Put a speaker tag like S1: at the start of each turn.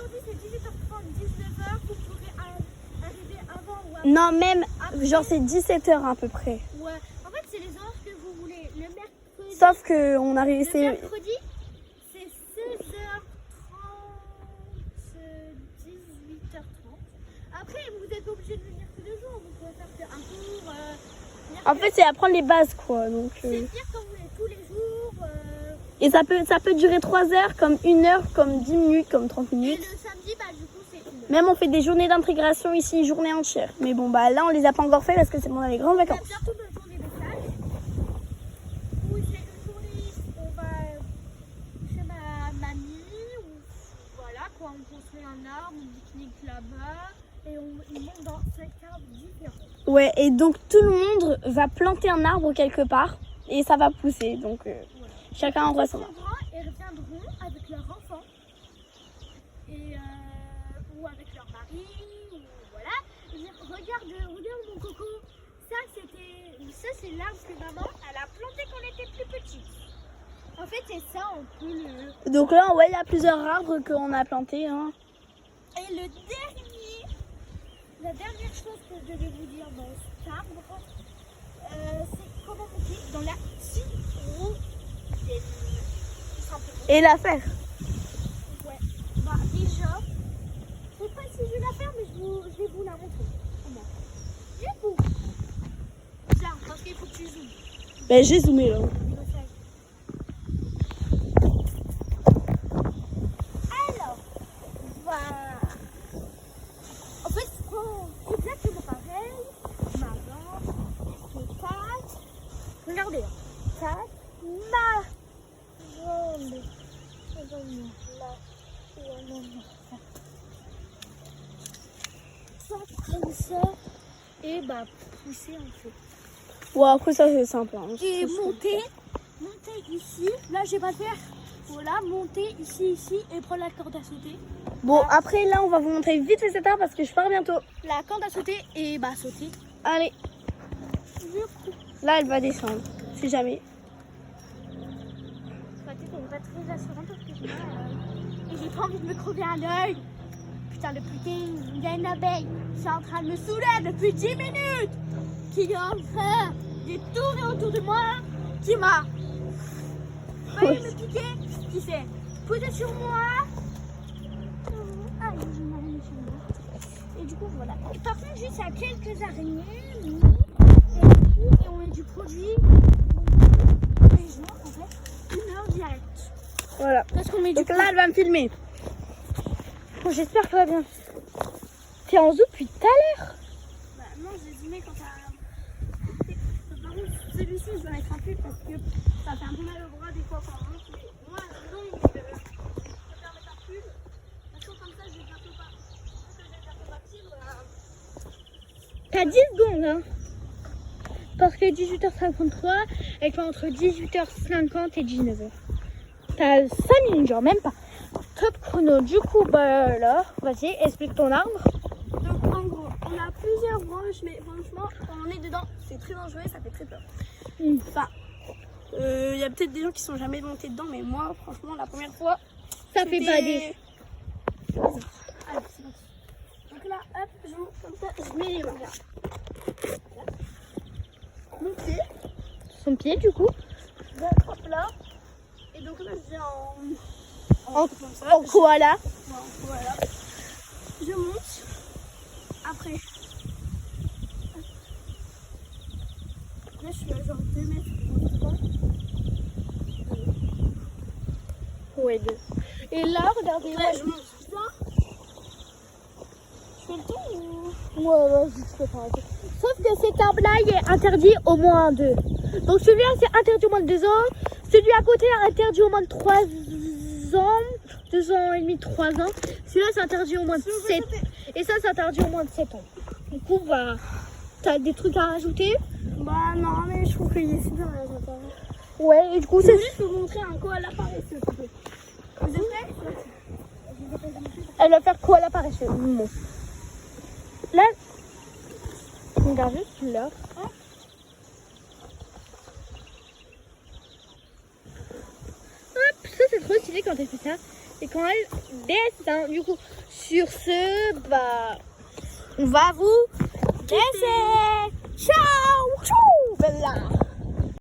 S1: aujourd'hui c'est 18h30, 19h, vous pourrez arriver avant ou après.
S2: Non, même, genre c'est 17h à peu près.
S1: Ouais, en fait c'est les heures que vous voulez. Le mercredi,
S2: Sauf qu'on arrive,
S1: le
S2: c'est...
S1: mercredi c'est 16h30, 18h30. Après vous êtes pas obligé de venir tous les jours, vous pouvez faire un tour.
S2: En fait, c'est apprendre les bases, quoi. Donc,
S1: C'est venir quand vous voulez, tous les jours.
S2: Et ça peut durer 3 heures, comme 1 heure, comme 10 minutes, comme 30
S1: Et
S2: minutes.
S1: le samedi, bah du coup c'est 1 heure.
S2: Même on fait des journées d'intégration ici, une journée entière. Mais bon, bah là, on les a pas encore fait parce que c'est pendant les grandes
S1: On a
S2: vacances.
S1: bientôt notre journée de stage. Où c'est une journée, on va chez ma mamie, ou voilà quoi, on construit un arbre, on pique-nique là-bas, et ils montent dans 5 arbres différents.
S2: Ouais, et donc tout le monde va planter un arbre quelque part et ça va pousser. Donc, chacun envoie son arbre.
S1: Et reviendront avec leur enfant, et, ou avec leur mari, ou voilà. Et dire, regarde mon coco, ça c'est l'arbre que maman elle a planté quand elle était plus petite. En fait c'est ça, on peut le...
S2: Donc là, ouais, il y a plusieurs arbres qu'on a plantés. Hein.
S1: Et la dernière chose que je devais vous dire dans cet arbre, c'est comment monter dans la tyrolienne.
S2: Et la faire.
S1: Ouais. Bah déjà, je sais pas si je vais la faire, mais je vais vous la montrer. Comment? Du coup, tiens, parce qu'il faut que tu zoomes.
S2: Ben, j'ai zoomé là.
S1: Alors, voilà. En fait, c'est exactement pareil. Ma jambe, c'est 4. Regardez, 4. Ma jambe. Ça, comme ça. Et bah, pousser en fait.
S2: Ouais, après ça, c'est simple. Hein.
S1: Et monter ici. Là, je vais pas le faire. Voilà, monter ici et prendre la corde à sauter.
S2: Bon, après là, on va vous montrer vite fait cet arbre parce que je pars bientôt.
S1: La corde à sauter et bah sauter.
S2: Allez. Là, elle va descendre, si jamais.
S1: Peut-être qu'elle n'est pas très assurante parce que et j'ai pas envie de me crever un œil. Putain, le putain, il y a une abeille. C'est en train de me saouler depuis 10 minutes. Qui est en train de tourner autour de moi. Qui m'a failli me piquer. Qui s'est posé sur moi. Ah, il y a une araignée sur moi. Et du coup, voilà. Et par contre, juste à quelques araignées. Et on met du produit. Les gens, en fait, 1 heure direct.
S2: Voilà.
S1: Parce qu'on met du
S2: Donc là, elle va me filmer. Bon, j'espère que ça va bien. T'es en zoom depuis tout à l'heure.
S1: Bah non, j'ai zoomé quand t'as... Par contre, celui-ci, je dois mettre un pull parce que ça fait un peu mal au bras des fois quand on monte. Mais moi, non, je préfère mettre un pull. Parce que comme ça, je vais bientôt partir.
S2: T'as 10 secondes, hein. Parce que 18h53, elle fait entre 18h50 et 19h. T'as 5 minutes, genre même pas. Top chrono. Du coup, bah là, vas-y, explique ton arbre.
S1: Donc en gros, on a plusieurs branches, mais franchement, quand on est dedans, c'est très dangereux, ça fait très peur.
S2: Enfin, il y a peut-être des gens qui sont jamais montés dedans, mais moi, franchement, la première fois,
S1: Ça fait
S2: c'était-
S1: pas des...
S2: Allez, c'est parti. Donc là, hop, je monte comme ça, je mets les mains. Regarde. Mon pied, Son pied, du coup.
S1: j'attrape là. Et donc là, je viens
S2: En
S1: comme ça.
S2: koala.
S1: Voilà. Je monte. Après. Là, je suis à genre 2 mètres.
S2: Ouais, 2.
S1: Et là, regardez.
S2: Ouais, je monte.
S1: Je fais le tour ou...
S2: Ouais, vas-y, tu peux faire un peu. Sauf que cet arbre-là, il est interdit au moins 2. Donc celui-là, c'est interdit au moins de 2 ans. Celui à côté est interdit au moins de 3 ans. 2 ans et demi, 3 ans. Celui-là, c'est interdit au moins de 7. Et ça, c'est interdit au moins de 7 ans. Du coup, bah, t'as des trucs à rajouter?
S1: Bah non, mais je trouve qu'il est super intéressant.
S2: Ouais, et du coup,
S1: Je
S2: c'est...
S1: voulais juste vous montrer un koala paresseux. Vous êtes prêts?
S2: Elle va faire koala paresseux. Bon. Là, regarde juste là. Hop, ça c'est trop stylé quand elle fait ça. Et quand elle descend, du coup, sur ce, bah, on va vous laisser. Ciao!